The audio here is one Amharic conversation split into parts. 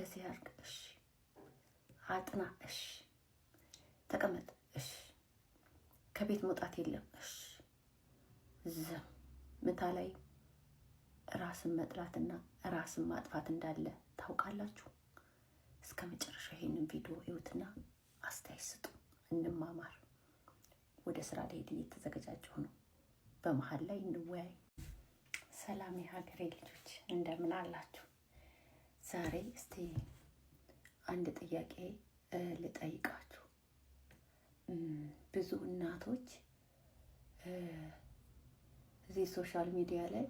እንደዚህ አድርግ፣ እሺ፣ አጥና፣ እሺ፣ ተቀመጥ፣ እሺ፣ ከቤት መውጣት የለም፣ እሺ። ዝምታ ላይ ራስን መጥላትና ራስን ማጥፋት እንዳለ ታውቃላችሁ። እስከ መጨረሻ ይሄንን ቪዲዮ እዩትና አስተያየት ስጡ፣ እንማማር። ወደ ስራ ልሄድ እየተዘጋጃጀሁ ነው። በመሀል ላይ እንወያይ። ሰላም የሀገሬ ልጆች እንደምን አላችሁ? ዛሬ እስቲ አንድ ጥያቄ ልጠይቃችሁ። ብዙ እናቶች እዚህ ሶሻል ሚዲያ ላይ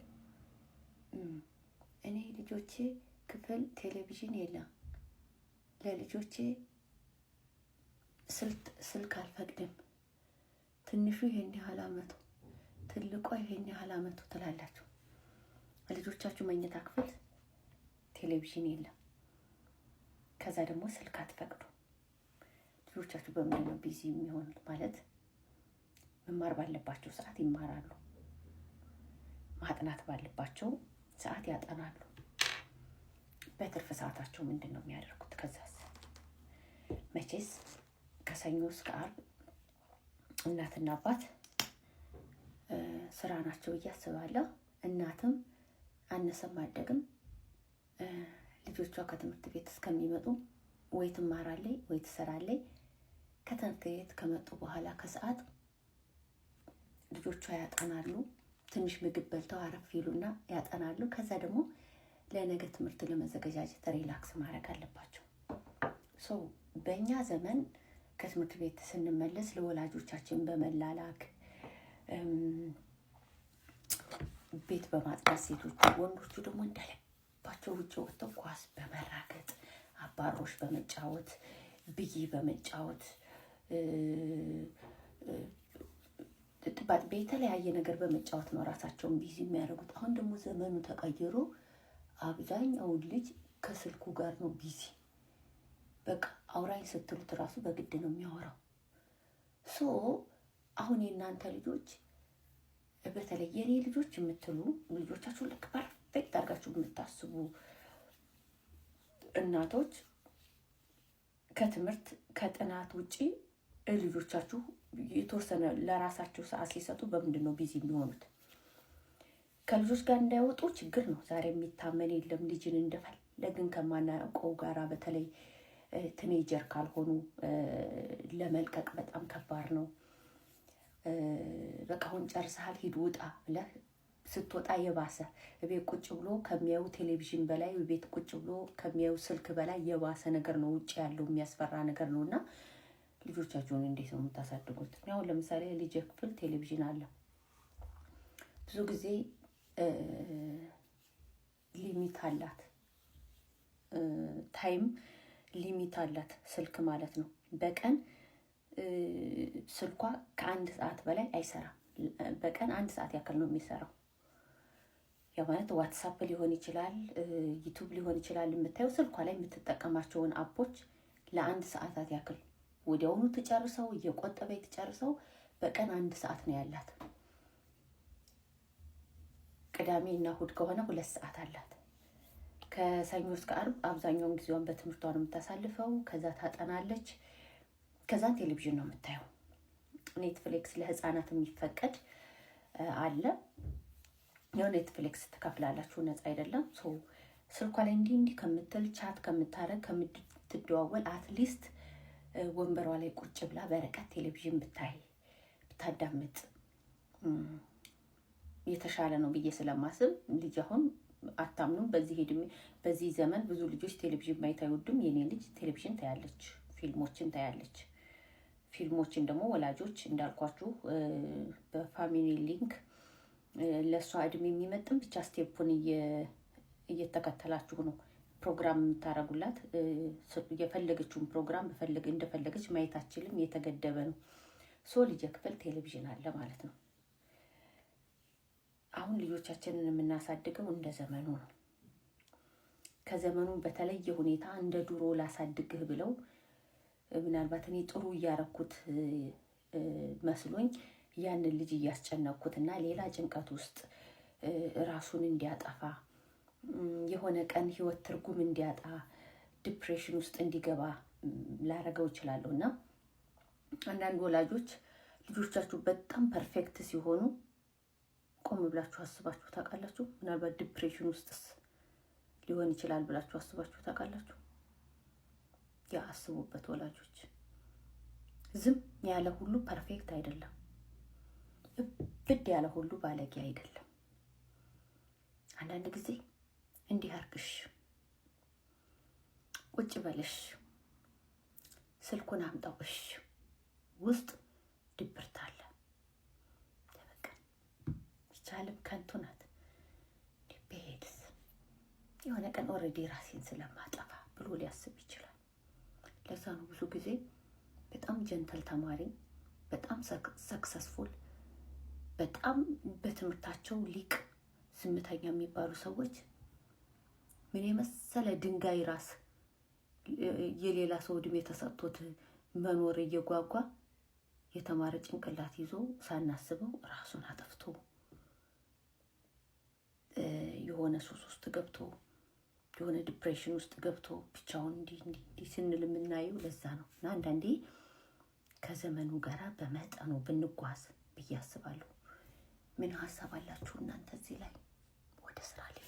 እኔ ልጆቼ ክፍል ቴሌቪዥን የለም፣ ለልጆቼ ስልክ አልፈቅድም፣ ትንሹ ይሄን ያህል አመቱ፣ ትልቋ ይሄን ያህል አመቱ ትላላችሁ። ልጆቻችሁ መኝታ ክፍል ቴሌቪዥን የለም፣ ከዛ ደግሞ ስልክ አትፈቅዱ። ልጆቻችሁ በምንድን ነው ቢዚ የሚሆኑት? ማለት መማር ባለባቸው ሰዓት ይማራሉ፣ ማጥናት ባለባቸው ሰዓት ያጠናሉ። በትርፍ ሰዓታቸው ምንድን ነው የሚያደርጉት? ከዛስ መቼስ ከሰኞ እስከ ዓርብ እናትና አባት ስራ ናቸው እያስባለሁ። እናትም አነሰም አደግም ልጆቿ ከትምህርት ቤት እስከሚመጡ ወይ ትማራለች ወይ ትሰራለች። ከትምህርት ቤት ከመጡ በኋላ ከሰዓት ልጆቿ ያጠናሉ። ትንሽ ምግብ በልተው አረፍ ይሉና ያጠናሉ። ከዛ ደግሞ ለነገ ትምህርት ለመዘጋጀት ሪላክስ ማድረግ አለባቸው። በእኛ ዘመን ከትምህርት ቤት ስንመለስ ለወላጆቻችን በመላላክ ቤት በማጽዳት ሴቶቹ፣ ወንዶቹ ደግሞ እንደለባቸው ውጭ ወጥተው ኳስ በመራገጥ አባሮሽ በመጫወት ብይ በመጫወት በተለያየ ነገር በመጫወት ነው ራሳቸውን ቢዚ የሚያደርጉት። አሁን ደግሞ ዘመኑ ተቀይሮ አብዛኛው ልጅ ከስልኩ ጋር ነው ቢዚ። በቃ አውራኝ ስትሉት ራሱ በግድ ነው የሚያወራው። አሁን የእናንተ ልጆች በተለይ የኔ ልጆች የምትሉ ልጆቻችሁን ልክ ፐርፌክት አድርጋችሁ የምታስቡ እናቶች ከትምህርት ከጥናት ውጪ ልጆቻችሁ የተወሰነ ለራሳቸው ሰዓት ሲሰጡ በምንድን ነው ቢዚ የሚሆኑት? ከልጆች ጋር እንዳይወጡ ችግር ነው። ዛሬ የሚታመን የለም። ልጅን እንደፈለግን ከማናውቀው ጋራ በተለይ ቲኔጀር ካልሆኑ ለመልቀቅ በጣም ከባድ ነው። በቃ አሁን ጨርሰሃል ሂድ ውጣ ብለህ ስትወጣ የባሰ ቤት ቁጭ ብሎ ከሚያዩ ቴሌቪዥን በላይ ቤት ቁጭ ብሎ ከሚያዩ ስልክ በላይ የባሰ ነገር ነው። ውጭ ያለው የሚያስፈራ ነገር ነው። እና ልጆቻችሁን እንዴት ነው የምታሳድጉት? አሁን ለምሳሌ ልጅ ክፍል ቴሌቪዥን አለ። ብዙ ጊዜ ሊሚት አላት፣ ታይም ሊሚት አላት ስልክ ማለት ነው። በቀን ስልኳ ከአንድ ሰዓት በላይ አይሰራም። በቀን 1 ሰዓት ያክል ነው የሚሰራው። ያ ማለት ዋትስአፕ ሊሆን ይችላል፣ ዩቲዩብ ሊሆን ይችላል። የምታየው ስልኳ ላይ የምትጠቀማቸውን አፖች ለ1 ሰዓታት ያክል ወዲያውኑ ትጨርሰው እየቆጠበ ትጨርሰው። በቀን 1 ሰዓት ነው ያላት። ቅዳሜ እና እሑድ ከሆነ 2 ሰዓት አላት። ከሰኞ እስከ ዓርብ አብዛኛውን ጊዜዋን በትምህርቷ ነው የምታሳልፈው። ከዛ ታጠናለች። ከዛ ቴሌቪዥን ነው የምታየው። ኔትፍሊክስ ለህፃናት የሚፈቀድ አለ። ያው ኔትፍሊክስ ትከፍላላችሁ፣ ነፃ አይደለም። ስልኳ ላይ እንዲህ ከምትል ቻት ከምታረግ ከምትደዋወል አትሊስት ወንበሯ ላይ ቁጭ ብላ በርቀት ቴሌቪዥን ብታይ ብታዳምጥ የተሻለ ነው ብዬ ስለማስብ ልጅ አሁን አታምኑም፣ በዚህ ዘመን ብዙ ልጆች ቴሌቪዥን ማየት አይወዱም። የኔ ልጅ ቴሌቪዥን ታያለች፣ ፊልሞችን ታያለች። ፊልሞችን ደግሞ ወላጆች እንዳልኳችሁ በፋሚሊ ሊንክ ለሷ እድሜ የሚመጥን ብቻ ስቴፑን እየተከተላችሁ ነው ፕሮግራም የምታረጉላት። የፈለገችውን ፕሮግራም እንደፈለገች ማየት አትችልም፣ የተገደበ ነው። ልጅ ክፍል ቴሌቪዥን አለ ማለት ነው። አሁን ልጆቻችንን የምናሳድገው እንደ ዘመኑ ነው። ከዘመኑ በተለየ ሁኔታ እንደ ድሮ ላሳድግህ ብለው ምናልባት እኔ ጥሩ እያረኩት መስሎኝ ያንን ልጅ እያስጨነቅኩትና ሌላ ጭንቀት ውስጥ ራሱን እንዲያጠፋ የሆነ ቀን ህይወት ትርጉም እንዲያጣ ዲፕሬሽን ውስጥ እንዲገባ ላረገው እችላለሁ። እና አንዳንድ ወላጆች ልጆቻችሁ በጣም ፐርፌክት ሲሆኑ ቆም ብላችሁ አስባችሁ ታውቃላችሁ? ምናልባት ዲፕሬሽን ውስጥስ ሊሆን ይችላል ብላችሁ አስባችሁ ታውቃላችሁ? ያ አስቡበት ወላጆች። ዝም ያለ ሁሉ ፐርፌክት አይደለም። እብድ ያለ ሁሉ ባለጌ አይደለም። አንዳንድ ጊዜ እንዲህ አርግሽ፣ ቁጭ በለሽ፣ ስልኩን አምጣውሽ ውስጥ ድብርት አለ። በቃ ይቻልም ከንቱ ናት። ቢሄድስ የሆነ ቀን ኦልሬዲ ራሴን ስለማጠፋ ብሎ ሊያስብ ይችላል። ለዛ ነው ብዙ ጊዜ በጣም ጀንተል ተማሪ፣ በጣም ሰክሰስፉል፣ በጣም በትምህርታቸው ሊቅ ዝምተኛ የሚባሉ ሰዎች ምን የመሰለ ድንጋይ ራስ የሌላ ሰው እድሜ ተሰጥቶት መኖር እየጓጓ የተማረ ጭንቅላት ይዞ ሳናስበው ራሱን አጠፍቶ የሆነ ሱስ ውስጥ ገብቶ የሆነ ዲፕሬሽን ውስጥ ገብቶ ብቻውን እንዲህ ስንል የምናየው ለዛ ነው። እና አንዳንዴ ከዘመኑ ጋራ በመጠኑ ብንጓዝ ብዬ አስባለሁ። ምን ሀሳብ አላችሁ እናንተ እዚህ ላይ? ወደ ስራ ላይ